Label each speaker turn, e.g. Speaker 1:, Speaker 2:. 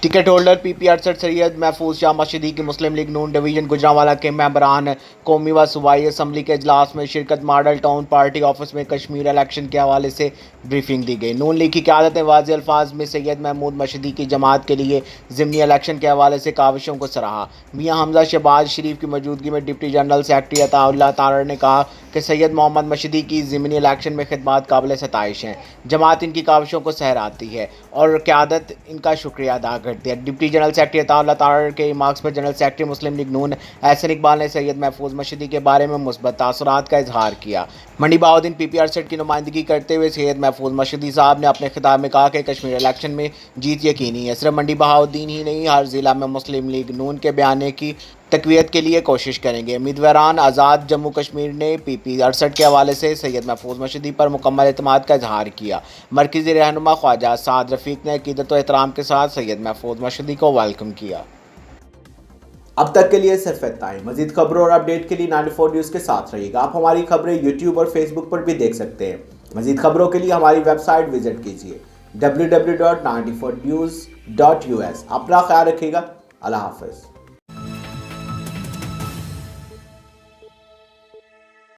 Speaker 1: Ticket holder PP68 Syed महफूज शाह मशीदी की मुस्लिम लीग नून division Gujranwala के मेंबरान कौमी व सूबाई असम्बली के इजलास में शिरकत। मॉडल टाउन पार्टी ऑफिस में कश्मीर इलेक्शन के हवाले से ब्रीफिंग दी गई। नून लीग की क़यादत ने वाज़ेह अल्फाज में सैयद महमूद मशीदी की जमात के लिए ज़िमनी इलेक्शन के हवाले से काविशों को सराहा। मियाँ हमजा शहबाज शरीफ की मौजूदगी में deputy general secretary Ataullah Tarar ने कहा कि सैयद मोहम्मद मशीदी की ज़िमनी इलेक्शन में खिदमात काबिल सताइश हैं। जमात इनकी काविशों को सहराती है और क़यादत इनका शुक्रिया अदा करती है। Deputy general secretary Ataullah Tarar के रिमार्क्स पर जनरल सेक्रेटरी मुस्लिम लीग नून एहसन इकबाल ने सैयद महफूज मशीदी के बारे में मुस्बत तासुरात का इजहार किया। मंडी बहाउद्दीन PP68 की नुमाइंदगी करते हुए सैयद महफूज मशीदी साहब ने अपने खिताब में कहा कि कश्मीर इलेक्शन में जीत यकीनी है। सिर्फ मंडी बहाउद्दीन ही नहीं, हर ज़िला में मुस्लिम लीग नून के बयाने की तक़वियत के लिए कोशिश करेंगे। उम्मीदवारान आज़ाद जम्मू कश्मीर ने PP68 के हवाले से सैयद महफूज मशीदी पर मुकम्मल एतमाद का इजहार किया। मरकज़ी रहनुमा ख्वाजा साद रफ़ीक ने अक़ीदत व एहतराम के साथ सैयद महफूज मशीदी को वेलकम किया। अब तक के लिए सिर्फ इतना ही। मज़ीद खबरों और अपडेट के लिए 94 न्यूज़ के साथ रहिएगा। आप हमारी खबरें यूट्यूब और फेसबुक पर भी देख सकते हैं। मज़ीद खबरों के लिए हमारी वेबसाइट विजिट कीजिए www.94news.us। अपना ख्याल रखिएगा। अल्लाह हाफ़िज़।